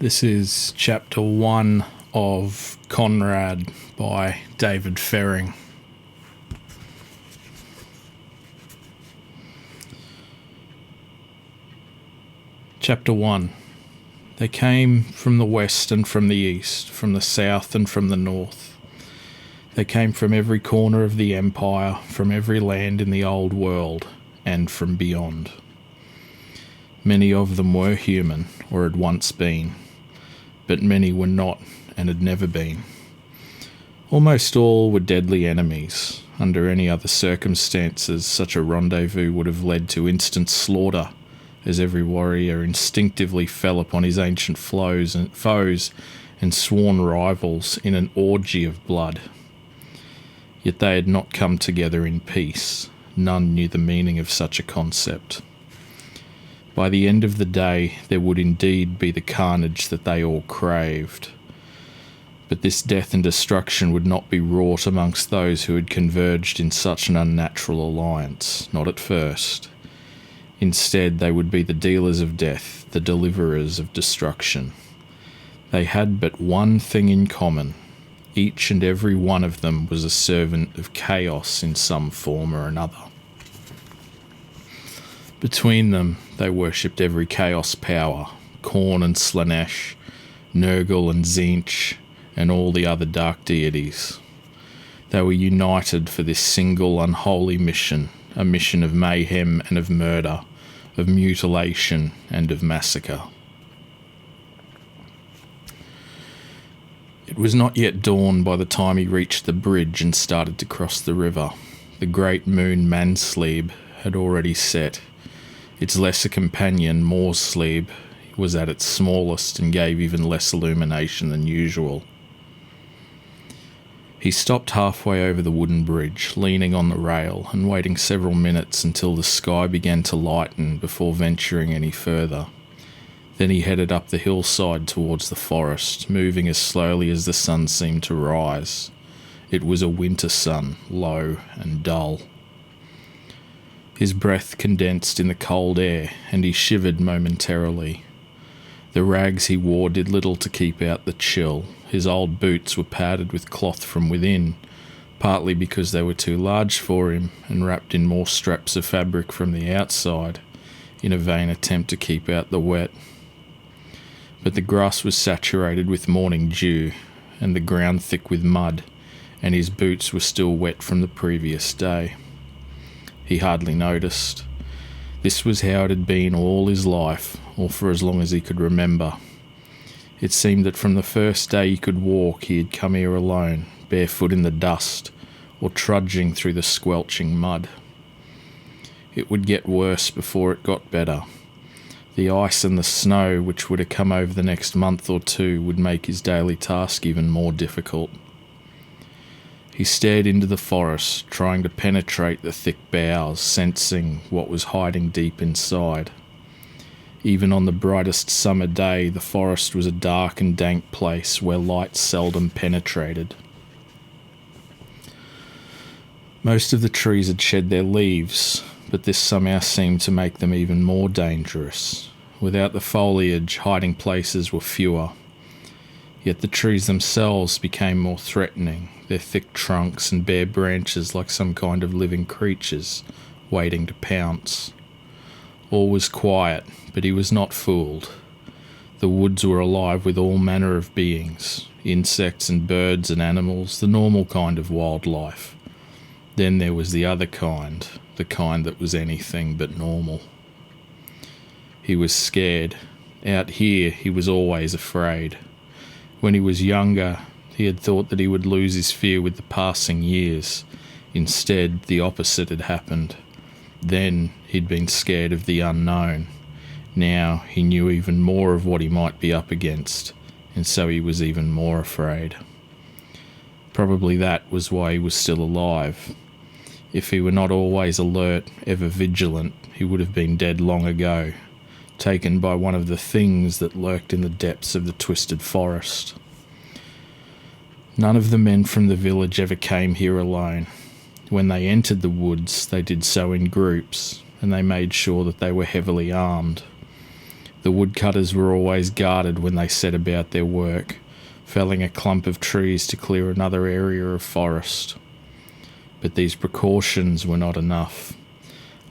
This is chapter 1 of Konrad by David Ferring. Chapter 1. They came from the west and from the east, from the south and from the north. They came from every corner of the empire, from every land in the old world, and from beyond. Many of them were human, or had once been, but many were not and had never been. Almost all were deadly enemies. Under any other circumstances, such a rendezvous would have led to instant slaughter, as every warrior instinctively fell upon his ancient foes and sworn rivals in an orgy of blood. Yet they had not come together in peace. None knew the meaning of such a concept. By the end of the day, there would indeed be the carnage that they all craved. But this death and destruction would not be wrought amongst those who had converged in such an unnatural alliance, not at first. Instead, they would be the dealers of death, the deliverers of destruction. They had but one thing in common. Each and every one of them was a servant of chaos in some form or another. Between them, they worshipped every chaos power, Khorne and Slaanesh, Nurgle and Tzeentch, and all the other dark deities. They were united for this single unholy mission, a mission of mayhem and of murder, of mutilation and of massacre. It was not yet dawn by the time he reached the bridge and started to cross the river. The great moon Mansleeb had already set. Its lesser companion, Morsleeb, was at its smallest and gave even less illumination than usual. He stopped halfway over the wooden bridge, leaning on the rail and waiting several minutes until the sky began to lighten before venturing any further. Then he headed up the hillside towards the forest, moving as slowly as the sun seemed to rise. It was a winter sun, low and dull. His breath condensed in the cold air, and he shivered momentarily. The rags he wore did little to keep out the chill. His old boots were padded with cloth from within, partly because they were too large for him, and wrapped in more straps of fabric from the outside, in a vain attempt to keep out the wet. But the grass was saturated with morning dew, and the ground thick with mud, and his boots were still wet from the previous day. He hardly noticed. This was how it had been all his life, or for as long as he could remember. It seemed that from the first day he could walk, he had come here alone, barefoot in the dust, or trudging through the squelching mud. It would get worse before it got better. The ice and the snow, which would have come over the next month or two, would make his daily task even more difficult. He stared into the forest, trying to penetrate the thick boughs, sensing what was hiding deep inside. Even on the brightest summer day, the forest was a dark and dank place where light seldom penetrated. Most of the trees had shed their leaves, but this somehow seemed to make them even more dangerous. Without the foliage, hiding places were fewer. Yet the trees themselves became more threatening, their thick trunks and bare branches like some kind of living creatures, waiting to pounce. All was quiet, but he was not fooled. The woods were alive with all manner of beings, insects and birds and animals, the normal kind of wildlife. Then there was the other kind, the kind that was anything but normal. He was scared. Out here, he was always afraid. When he was younger, he had thought that he would lose his fear with the passing years. Instead, the opposite had happened. Then he'd been scared of the unknown. Now he knew even more of what he might be up against, and so he was even more afraid. Probably that was why he was still alive. If he were not always alert, ever vigilant, he would have been dead long ago, taken by one of the things that lurked in the depths of the twisted forest. None of the men from the village ever came here alone. When they entered the woods, they did so in groups, and they made sure that they were heavily armed. The woodcutters were always guarded when they set about their work, felling a clump of trees to clear another area of forest. But these precautions were not enough.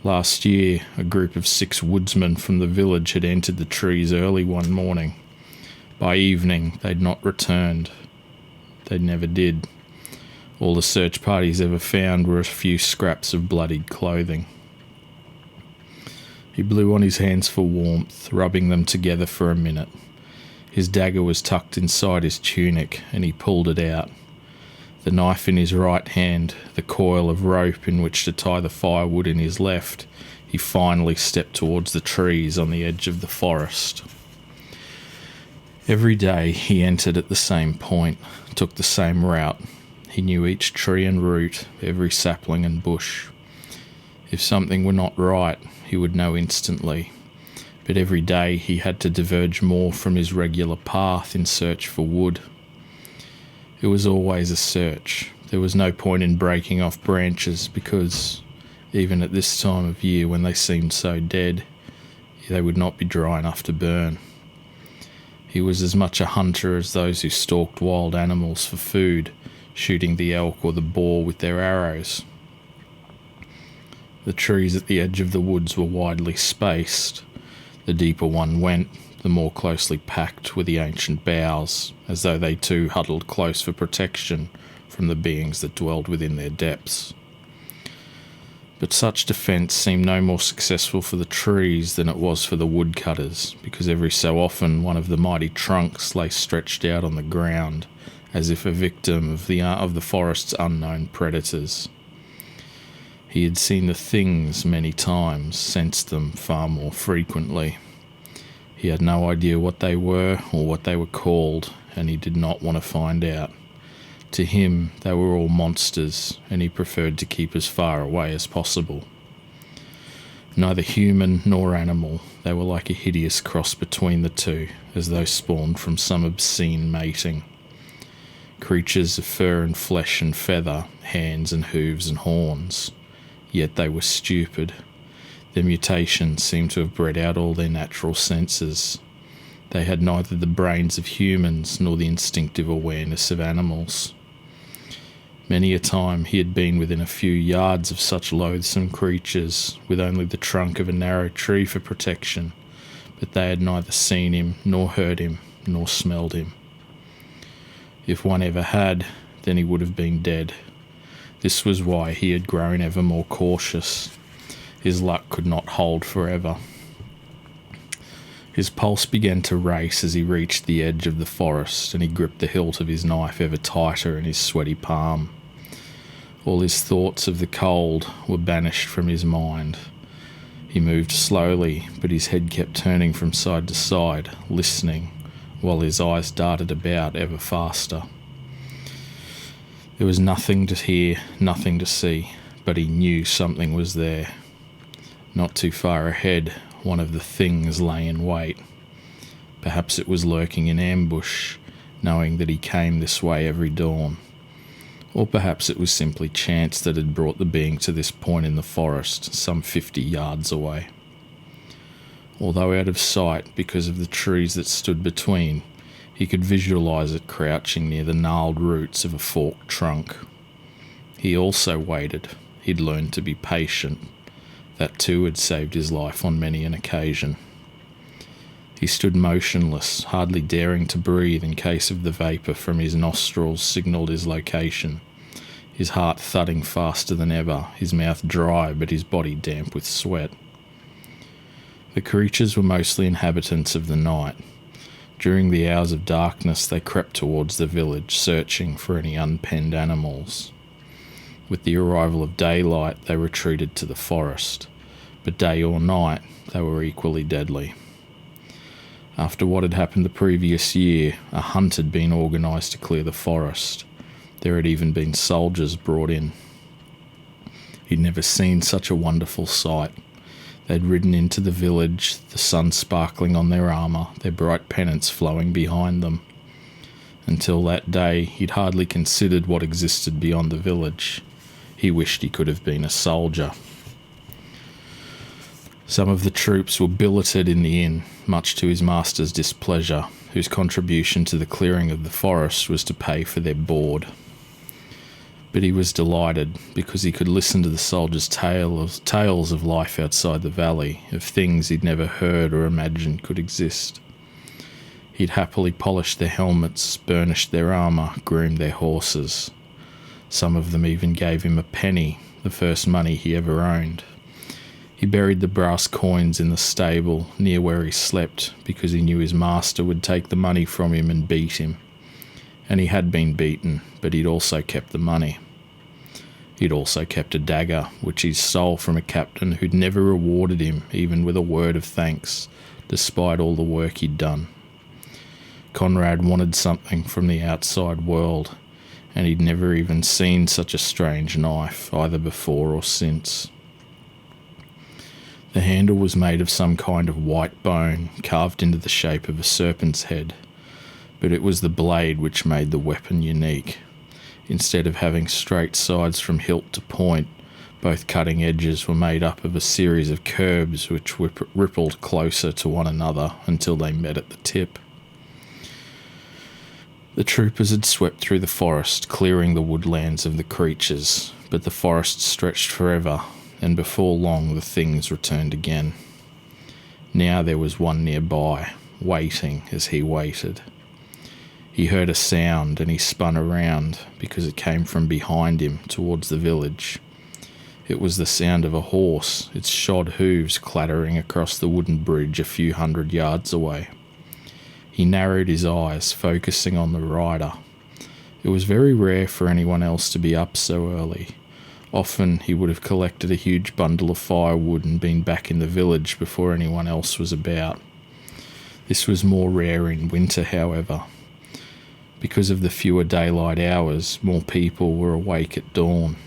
Last year, a group of 6 woodsmen from the village had entered the trees early one morning. By evening, they'd not returned. They never did. All the search parties ever found were a few scraps of bloodied clothing. He blew on his hands for warmth, rubbing them together for a minute. His dagger was tucked inside his tunic, and he pulled it out. The knife in his right hand, the coil of rope in which to tie the firewood in his left, he finally stepped towards the trees on the edge of the forest. Every day he entered at the same point, took the same route. He knew each tree and root, every sapling and bush. If something were not right, he would know instantly. But every day he had to diverge more from his regular path in search for wood. It was always a search. There was no point in breaking off branches because, even at this time of year when they seemed so dead, they would not be dry enough to burn. He was as much a hunter as those who stalked wild animals for food, shooting the elk or the boar with their arrows. The trees at the edge of the woods were widely spaced. The deeper one went, the more closely packed were the ancient boughs, as though they too huddled close for protection from the beings that dwelled within their depths. But such defence seemed no more successful for the trees than it was for the woodcutters, because every so often one of the mighty trunks lay stretched out on the ground, as if a victim of the forest's unknown predators. He had seen the things many times, sensed them far more frequently. He had no idea what they were or what they were called, and he did not want to find out. To him, they were all monsters, and he preferred to keep as far away as possible. Neither human nor animal, they were like a hideous cross between the two, as though spawned from some obscene mating. Creatures of fur and flesh and feather, hands and hooves and horns. Yet they were stupid. Their mutations seemed to have bred out all their natural senses. They had neither the brains of humans nor the instinctive awareness of animals. Many a time he had been within a few yards of such loathsome creatures, with only the trunk of a narrow tree for protection, but they had neither seen him, nor heard him, nor smelled him. If one ever had, then he would have been dead. This was why he had grown ever more cautious. His luck could not hold forever. His pulse began to race as he reached the edge of the forest, and he gripped the hilt of his knife ever tighter in his sweaty palm. All his thoughts of the cold were banished from his mind. He moved slowly, but his head kept turning from side to side, listening, while his eyes darted about ever faster. There was nothing to hear, nothing to see, but he knew something was there. Not too far ahead, one of the things lay in wait. Perhaps it was lurking in ambush, knowing that he came this way every dawn. Or perhaps it was simply chance that had brought the being to this point in the forest, some 50 yards away. Although out of sight because of the trees that stood between, he could visualize it crouching near the gnarled roots of a forked trunk. He also waited. He'd learned to be patient. That too had saved his life on many an occasion. He stood motionless, hardly daring to breathe in case of the vapour from his nostrils signalled his location, his heart thudding faster than ever, his mouth dry but his body damp with sweat. The creatures were mostly inhabitants of the night. During the hours of darkness they crept towards the village, searching for any unpenned animals. With the arrival of daylight they retreated to the forest, but day or night they were equally deadly. After what had happened the previous year, a hunt had been organised to clear the forest. There had even been soldiers brought in. He'd never seen such a wonderful sight. They'd ridden into the village, the sun sparkling on their armour, their bright pennants flowing behind them. Until that day, he'd hardly considered what existed beyond the village. He wished he could have been a soldier. Some of the troops were billeted in the inn, much to his master's displeasure, whose contribution to the clearing of the forest was to pay for their board. But he was delighted, because he could listen to the soldiers' tales of life outside the valley, of things he'd never heard or imagined could exist. He'd happily polished their helmets, burnished their armour, groomed their horses. Some of them even gave him a penny, the first money he ever owned. He buried the brass coins in the stable near where he slept, because he knew his master would take the money from him and beat him. And he had been beaten, but he'd also kept the money. He'd also kept a dagger, which he stole from a captain who'd never rewarded him even with a word of thanks, despite all the work he'd done. Konrad wanted something from the outside world, and he'd never even seen such a strange knife, either before or since. The handle was made of some kind of white bone, carved into the shape of a serpent's head, but it was the blade which made the weapon unique. Instead of having straight sides from hilt to point, both cutting edges were made up of a series of curves which rippled closer to one another until they met at the tip. The troopers had swept through the forest, clearing the woodlands of the creatures, but the forest stretched forever, and before long the things returned again. Now there was one nearby, waiting as he waited. He heard a sound and he spun around, because it came from behind him towards the village. It was the sound of a horse, its shod hooves clattering across the wooden bridge a few 100 yards away. He narrowed his eyes, focusing on the rider. It was very rare for anyone else to be up so early. Often he would have collected a huge bundle of firewood and been back in the village before anyone else was about. This was more rare in winter, however. Because of the fewer daylight hours, more people were awake at dawn.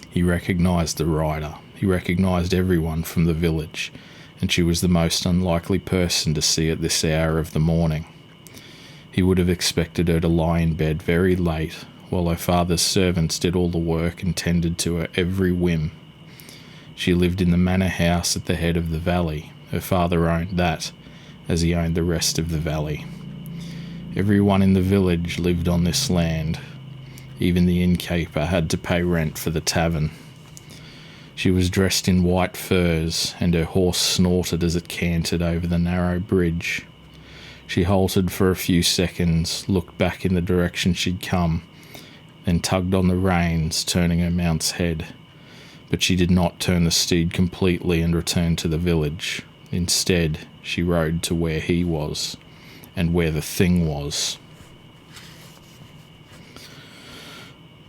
He recognised the rider. He recognised everyone from the village, and she was the most unlikely person to see at this hour of the morning. He would have expected her to lie in bed very late, while her father's servants did all the work and tended to her every whim. She lived in the manor house at the head of the valley. Her father owned that, as he owned the rest of the valley. Everyone in the village lived on this land. Even the innkeeper had to pay rent for the tavern. She was dressed in white furs, and her horse snorted as it cantered over the narrow bridge. She halted for a few seconds, looked back in the direction she'd come, then tugged on the reins, turning her mount's head. But she did not turn the steed completely and return to the village. Instead, she rode to where he was, and where the thing was.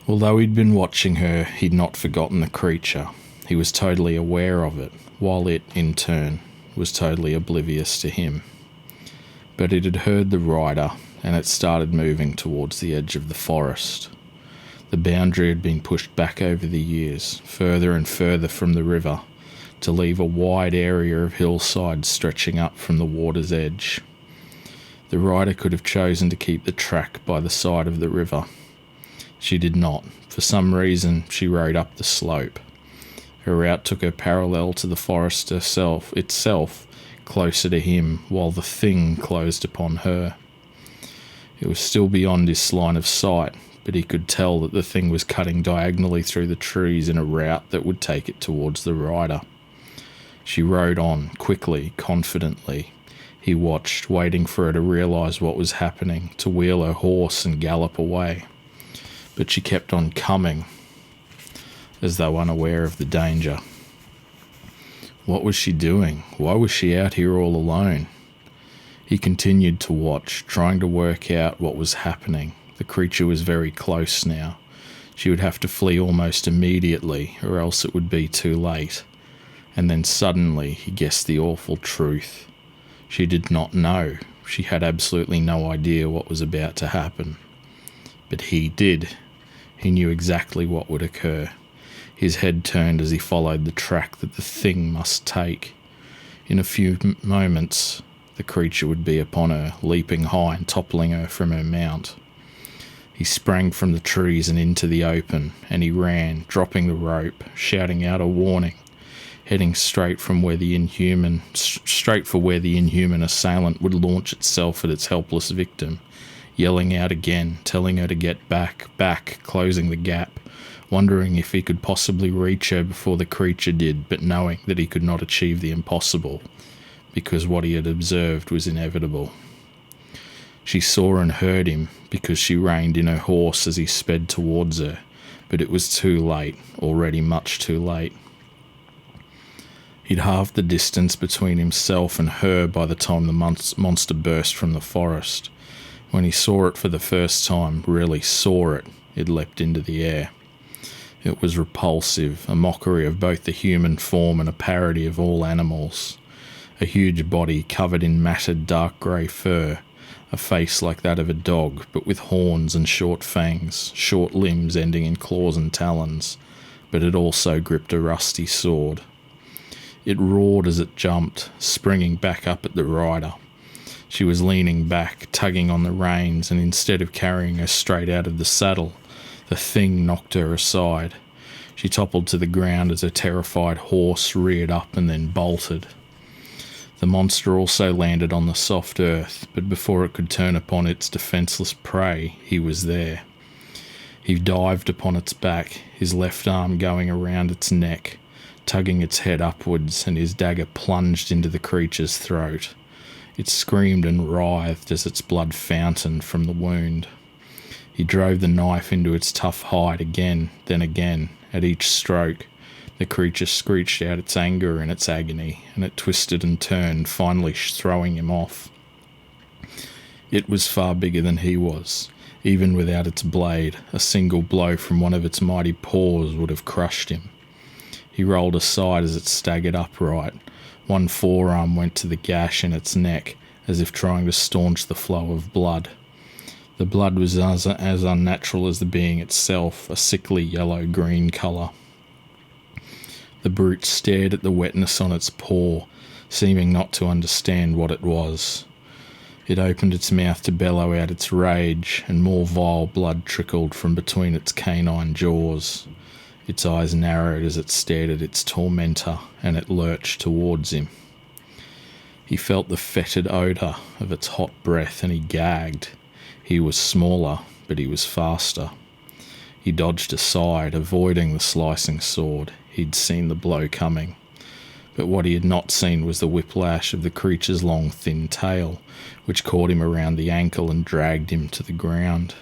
Although he'd been watching her, he'd not forgotten the creature. He was totally aware of it, while it, in turn, was totally oblivious to him. But it had heard the rider, and it started moving towards the edge of the forest. The boundary had been pushed back over the years, further and further from the river, to leave a wide area of hillside stretching up from the water's edge. The rider could have chosen to keep the track by the side of the river. She did not. For some reason, she rode up the slope. Her route took her parallel to the forest itself, closer to him, while the thing closed upon her. It was still beyond his line of sight, but he could tell that the thing was cutting diagonally through the trees in a route that would take it towards the rider. She rode on, quickly, confidently. He watched, waiting for her to realise what was happening, to wheel her horse and gallop away. But she kept on coming, as though unaware of the danger. What was she doing? Why was she out here all alone? He continued to watch, trying to work out what was happening. The creature was very close now. She would have to flee almost immediately, or else it would be too late. And then suddenly he guessed the awful truth. She did not know. She had absolutely no idea what was about to happen. But he did. He knew exactly what would occur. His head turned as he followed the track that the thing must take. In a few moments, the creature would be upon her, leaping high and toppling her from her mount. He sprang from the trees and into the open, and he ran, dropping the rope, shouting out a warning. heading straight for where the inhuman assailant would launch itself at its helpless victim, yelling out again, telling her to get back, closing the gap, wondering if he could possibly reach her before the creature did, but knowing that he could not achieve the impossible, because what he had observed was inevitable. She saw and heard him because she reined in her horse as he sped towards her, but it was too late, already much too late. He'd halved the distance between himself and her by the time the monster burst from the forest. When he saw it for the first time, really saw it, it leapt into the air. It was repulsive, a mockery of both the human form and a parody of all animals. A huge body covered in matted dark grey fur, a face like that of a dog, but with horns and short fangs, short limbs ending in claws and talons, but it also gripped a rusty sword. It roared as it jumped, springing back up at the rider. She was leaning back, tugging on the reins, and instead of carrying her straight out of the saddle, the thing knocked her aside. She toppled to the ground as her terrified horse reared up and then bolted. The monster also landed on the soft earth, but before it could turn upon its defenceless prey, he was there. He dived upon its back, his left arm going around its neck, tugging its head upwards, and his dagger plunged into the creature's throat. It screamed and writhed as its blood fountained from the wound. He drove the knife into its tough hide again, then again. At each stroke, the creature screeched out its anger and its agony, and it twisted and turned, finally throwing him off. It was far bigger than he was. Even without its blade, a single blow from one of its mighty paws would have crushed him. He rolled aside as it staggered upright. One forearm went to the gash in its neck, as if trying to staunch the flow of blood. The blood was as unnatural as the being itself, a sickly yellow-green colour. The brute stared at the wetness on its paw, seeming not to understand what it was. It opened its mouth to bellow out its rage, and more vile blood trickled from between its canine jaws. Its eyes narrowed as it stared at its tormentor, and it lurched towards him. He felt the fetid odour of its hot breath, and he gagged. He was smaller, but he was faster. He dodged aside, avoiding the slicing sword. He'd seen the blow coming. But what he had not seen was the whiplash of the creature's long, thin tail, which caught him around the ankle and dragged him to the ground.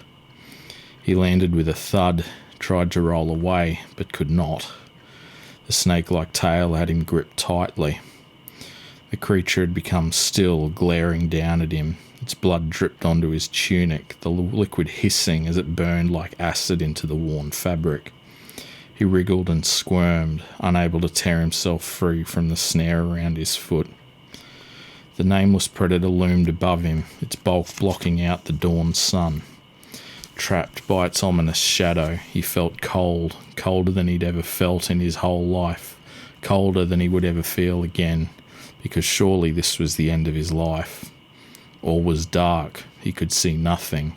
He landed with a thud, tried to roll away, but could not. The snake-like tail had him gripped tightly. The creature had become still, glaring down at him. Its blood dripped onto his tunic, the liquid hissing as it burned like acid into the worn fabric. He wriggled and squirmed, unable to tear himself free from the snare around his foot. The nameless predator loomed above him, its bulk blocking out the dawn sun. Trapped by its ominous shadow, he felt cold, colder than he'd ever felt in his whole life, colder than he would ever feel again, because surely this was the end of his life. All was dark. He could see nothing.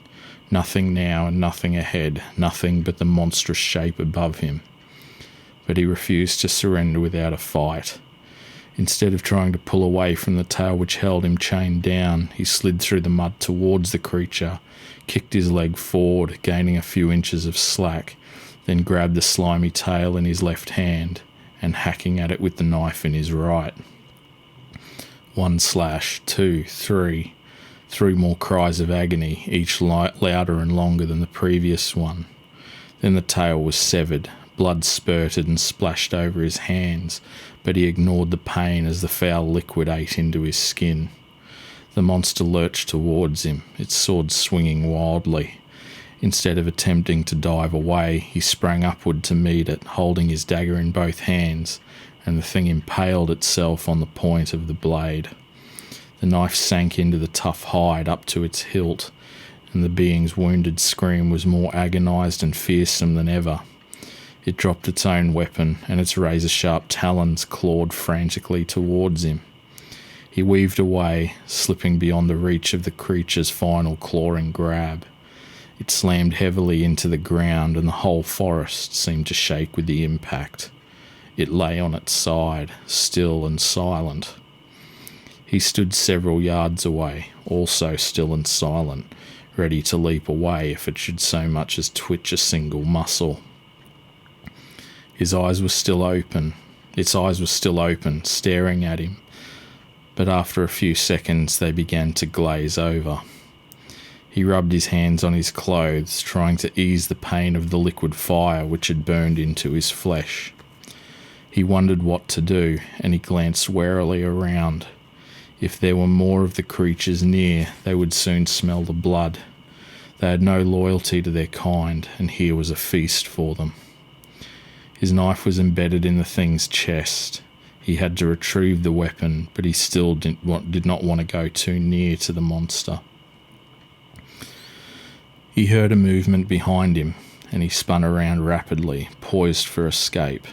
Nothing now and nothing ahead, nothing but the monstrous shape above him. But he refused to surrender without a fight. Instead of trying to pull away from the tail which held him chained down, he slid through the mud towards the creature, kicked his leg forward, gaining a few inches of slack, then grabbed the slimy tail in his left hand and hacking at it with the knife in his right. 1 slash, 2, 3... 3 more cries of agony, each louder and longer than the previous one. Then the tail was severed, blood spurted and splashed over his hands, but he ignored the pain as the foul liquid ate into his skin. The monster lurched towards him, its sword swinging wildly. Instead of attempting to dive away, he sprang upward to meet it, holding his dagger in both hands, and the thing impaled itself on the point of the blade. The knife sank into the tough hide up to its hilt, and the being's wounded scream was more agonised and fearsome than ever. It dropped its own weapon, and its razor-sharp talons clawed frantically towards him. He weaved away, slipping beyond the reach of the creature's final clawing grab. It slammed heavily into the ground, and the whole forest seemed to shake with the impact. It lay on its side, still and silent. He stood several yards away, also still and silent, ready to leap away if it should so much as twitch a single muscle. Its eyes were still open, staring at him, but after a few seconds they began to glaze over. He rubbed his hands on his clothes, trying to ease the pain of the liquid fire which had burned into his flesh. He wondered what to do, and he glanced warily around. If there were more of the creatures near, they would soon smell the blood. They had no loyalty to their kind, and here was a feast for them. His knife was embedded in the thing's chest. He had to retrieve the weapon, but he still did not want to go too near to the monster. He heard a movement behind him, and he spun around rapidly, poised for escape,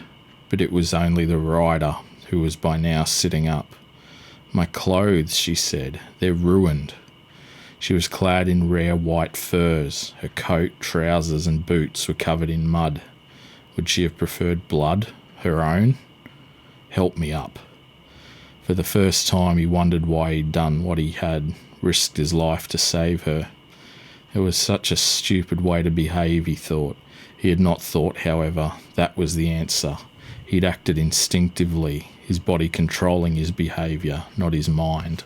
but it was only the rider, who was by now sitting up. "My clothes," she said, "they're ruined." She was clad in rare white furs. Her coat, trousers and boots were covered in mud. Would she have preferred blood, her own? "Help me up." For the first time he wondered why he'd done what he had, risked his life to save her. It was such a stupid way to behave, he thought. He had not thought, however, that was the answer. He'd acted instinctively, his body controlling his behaviour, not his mind.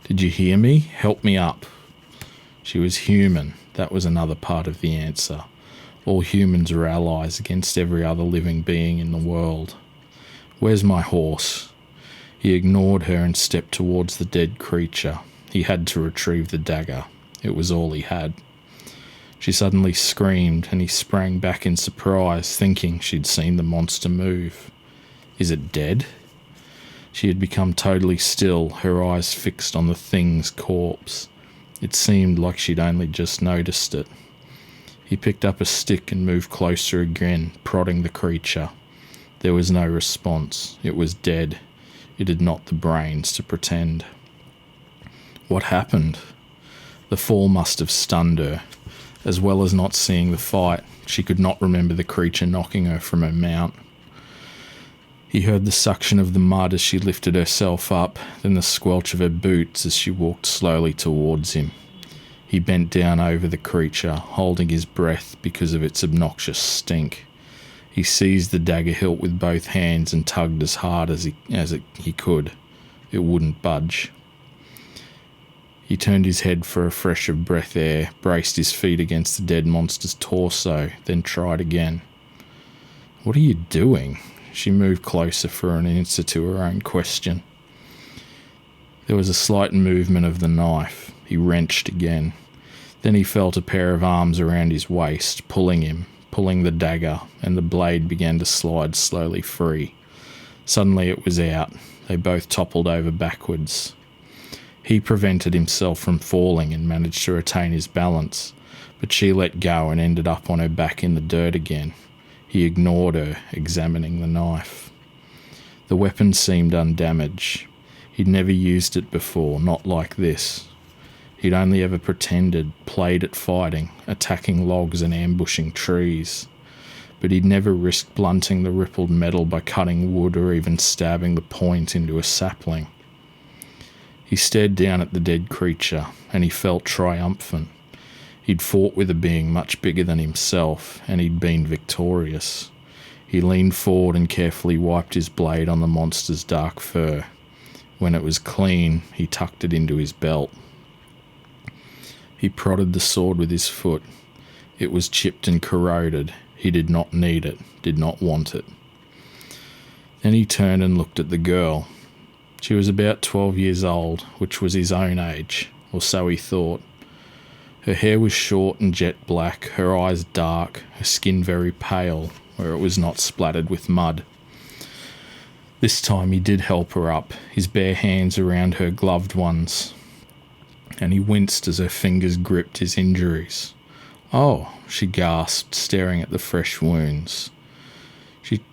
"Did you hear me? Help me up." She was human. That was another part of the answer. All humans are allies against every other living being in the world. "Where's my horse?" He ignored her and stepped towards the dead creature. He had to retrieve the dagger. It was all he had. She suddenly screamed, and he sprang back in surprise, thinking she'd seen the monster move. "Is it dead?" She had become totally still, her eyes fixed on the thing's corpse. It seemed like she'd only just noticed it. He picked up a stick and moved closer again, prodding the creature. There was no response. It was dead. It had not the brains to pretend. What happened? The fall must have stunned her. As well as not seeing the fight, she could not remember the creature knocking her from her mount. He heard the suction of the mud as she lifted herself up, then the squelch of her boots as she walked slowly towards him. He bent down over the creature, holding his breath because of its obnoxious stink. He seized the dagger hilt with both hands and tugged as hard as he could. It wouldn't budge. He turned his head for a fresh of breath air, braced his feet against the dead monster's torso, then tried again. "What are you doing?" She moved closer for an answer to her own question. There was a slight movement of the knife. He wrenched again. Then he felt a pair of arms around his waist, pulling the dagger, and the blade began to slide slowly free. Suddenly it was out. They both toppled over backwards. He prevented himself from falling and managed to retain his balance, but she let go and ended up on her back in the dirt again. He ignored her, examining the knife. The weapon seemed undamaged. He'd never used it before, not like this. He'd only ever pretended, played at fighting, attacking logs and ambushing trees. But he'd never risked blunting the rippled metal by cutting wood or even stabbing the point into a sapling. He stared down at the dead creature, and he felt triumphant. He'd fought with a being much bigger than himself, and he'd been victorious. He leaned forward and carefully wiped his blade on the monster's dark fur. When it was clean, he tucked it into his belt. He prodded the sword with his foot. It was chipped and corroded. He did not need it, did not want it. Then he turned and looked at the girl. She was about 12 years old, which was his own age, or so he thought. Her hair was short and jet black, her eyes dark, her skin very pale, where it was not splattered with mud. This time he did help her up, his bare hands around her gloved ones, and he winced as her fingers gripped his injuries. "Oh," she gasped, staring at the fresh wounds.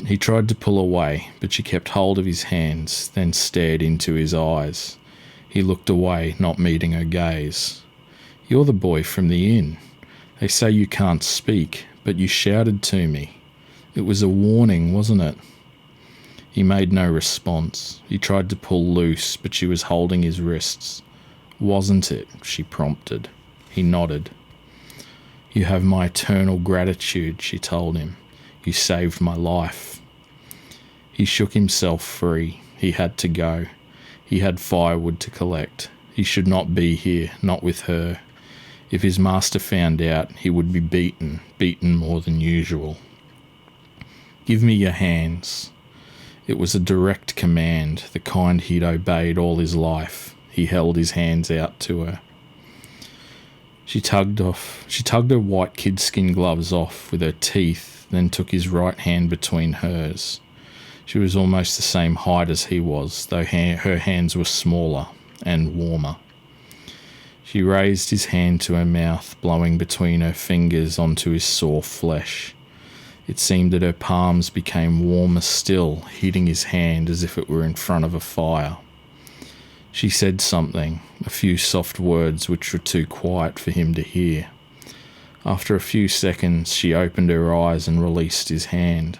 He tried to pull away, but she kept hold of his hands, then stared into his eyes. He looked away, not meeting her gaze. "You're the boy from the inn. They say you can't speak, but you shouted to me. It was a warning, wasn't it?" He made no response. He tried to pull loose, but she was holding his wrists. "Wasn't it?" she prompted. He nodded. "You have my eternal gratitude," she told him. "You saved my life." He shook himself free. He had to go. He had firewood to collect. He should not be here, not with her. If his master found out, he would be beaten more than usual. "Give me your hands." It was a direct command, the kind he'd obeyed all his life. He held his hands out to her. She tugged her white kidskin gloves off with her teeth, then took his right hand between hers. She was almost the same height as he was, though her hands were smaller and warmer. She raised his hand to her mouth, blowing between her fingers onto his sore flesh. It seemed that her palms became warmer still, heating his hand as if it were in front of a fire. She said something, a few soft words which were too quiet for him to hear. After a few seconds, she opened her eyes and released his hand.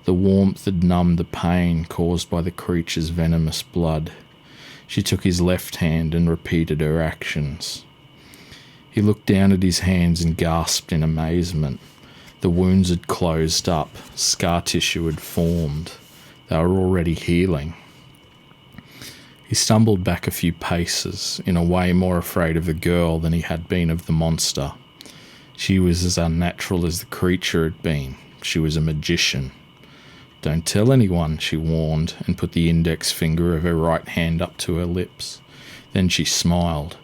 The warmth had numbed the pain caused by the creature's venomous blood. She took his left hand and repeated her actions. He looked down at his hands and gasped in amazement. The wounds had closed up, scar tissue had formed. They were already healing. He stumbled back a few paces, in a way more afraid of the girl than he had been of the monster. She was as unnatural as the creature had been. She was a magician. "Don't tell anyone," she warned, and put the index finger of her right hand up to her lips. Then she smiled.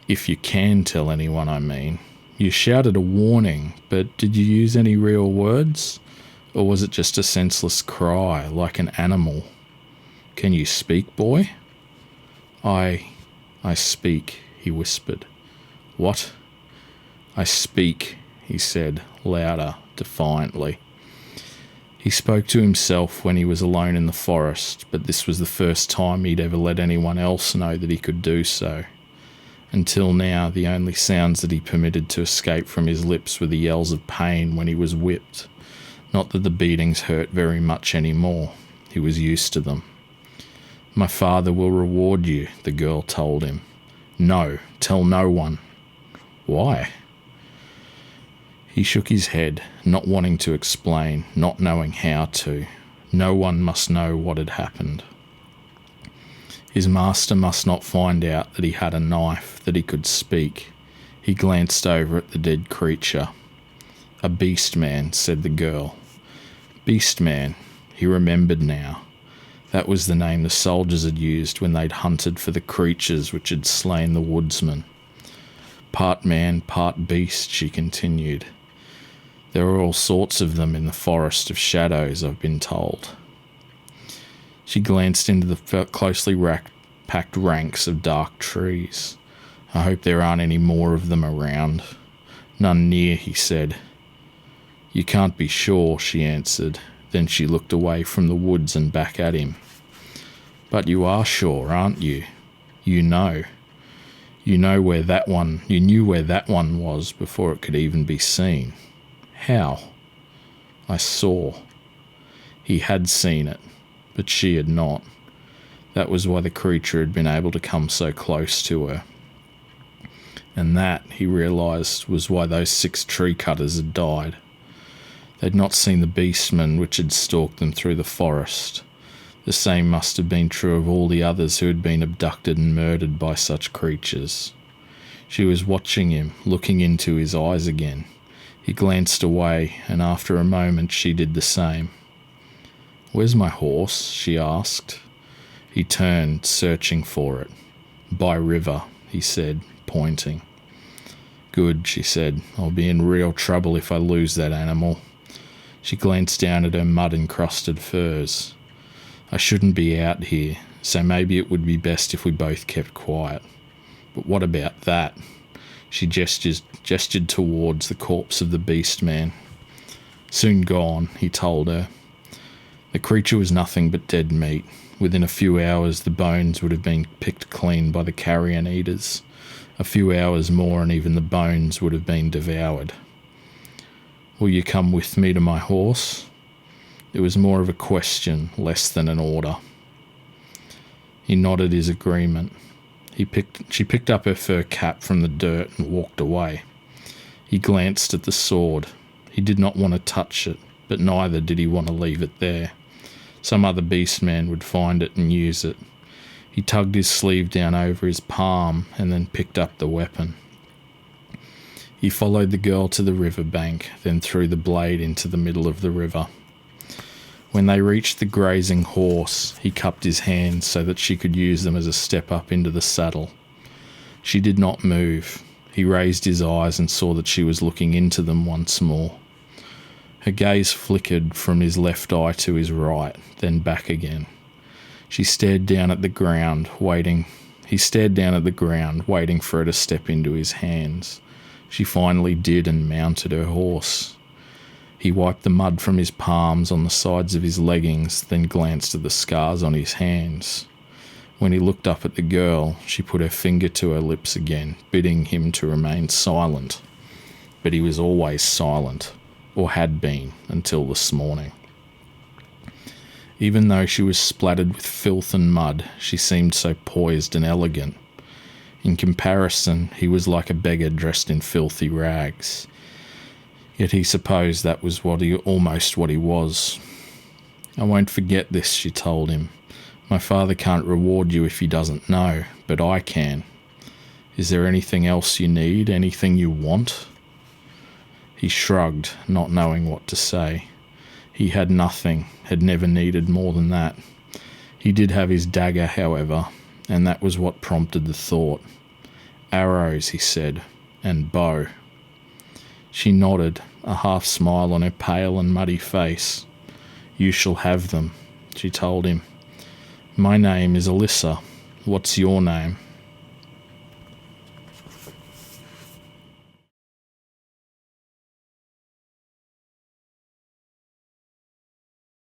"If you can tell anyone, I mean. You shouted a warning, but did you use any real words? Or was it just a senseless cry, like an animal? Can you speak, boy?" I speak," he whispered. "What?" "I speak," he said, louder, defiantly. He spoke to himself when he was alone in the forest, but this was the first time he'd ever let anyone else know that he could do so. Until now, the only sounds that he permitted to escape from his lips were the yells of pain when he was whipped. Not that the beatings hurt very much anymore. He was used to them. "My father will reward you," the girl told him. "No, tell no one." "Why?" He shook his head, not wanting to explain, not knowing how to. No one must know what had happened. His master must not find out that he had a knife, that he could speak. He glanced over at the dead creature. "A beast man," said the girl. Beast man. He remembered now. That was the name the soldiers had used when they'd hunted for the creatures which had slain the woodsman. "Part man, part beast," she continued. "There are all sorts of them in the forest of shadows, I've been told." She glanced into the closely packed ranks of dark trees. "I hope there aren't any more of them around." "None near," he said. "You can't be sure," she answered. Then she looked away from the woods and back at him. "But you are sure, aren't you? You know. You knew where that one was before it could even be seen." "How?" "I saw." He had seen it, but she had not. That was why the creature had been able to come so close to her. And that, he realised, was why those 6 tree cutters had died. They'd not seen the beastmen which had stalked them through the forest. The same must have been true of all the others who had been abducted and murdered by such creatures. She was watching him, looking into his eyes again. He glanced away, and after a moment she did the same. "Where's my horse?" she asked. He turned, searching for it. "By river," he said, pointing. "Good," she said. "I'll be in real trouble if I lose that animal." She glanced down at her mud-encrusted furs. "I shouldn't be out here, so maybe it would be best if we both kept quiet. But what about that?" She gestured towards the corpse of the beast man. "Soon gone," he told her. The creature was nothing but dead meat. Within a few hours the bones would have been picked clean by the carrion eaters. A few hours more and even the bones would have been devoured. "Will you come with me to my horse?" It was more of a question, less than an order. He nodded his agreement. She picked up her fur cap from the dirt and walked away. He glanced at the sword. He did not want to touch it, but neither did he want to leave it there. Some other beastman would find it and use it. He tugged his sleeve down over his palm and then picked up the weapon. He followed the girl to the river bank, then threw the blade into the middle of the river. When they reached the grazing horse, he cupped his hands so that she could use them as a step up into the saddle. She did not move. He raised his eyes and saw that she was looking into them once more. Her gaze flickered from his left eye to his right, then back again. He stared down at the ground, waiting for her to step into his hands. She finally did and mounted her horse. He wiped the mud from his palms on the sides of his leggings, then glanced at the scars on his hands. When he looked up at the girl, she put her finger to her lips again, bidding him to remain silent. But he was always silent, or had been, until this morning. Even though she was splattered with filth and mud, she seemed so poised and elegant. In comparison, he was like a beggar dressed in filthy rags. Yet he supposed that was almost what he was. "I won't forget this," she told him. "My father can't reward you if he doesn't know, but I can. Is there anything else you need, anything you want?" He shrugged, not knowing what to say. He had nothing, had never needed more than that. He did have his dagger, however, and that was what prompted the thought. "Arrows," he said, "and bow." She nodded, a half smile on her pale and muddy face. "You shall have them," she told him. "My name is Alyssa. What's your name?"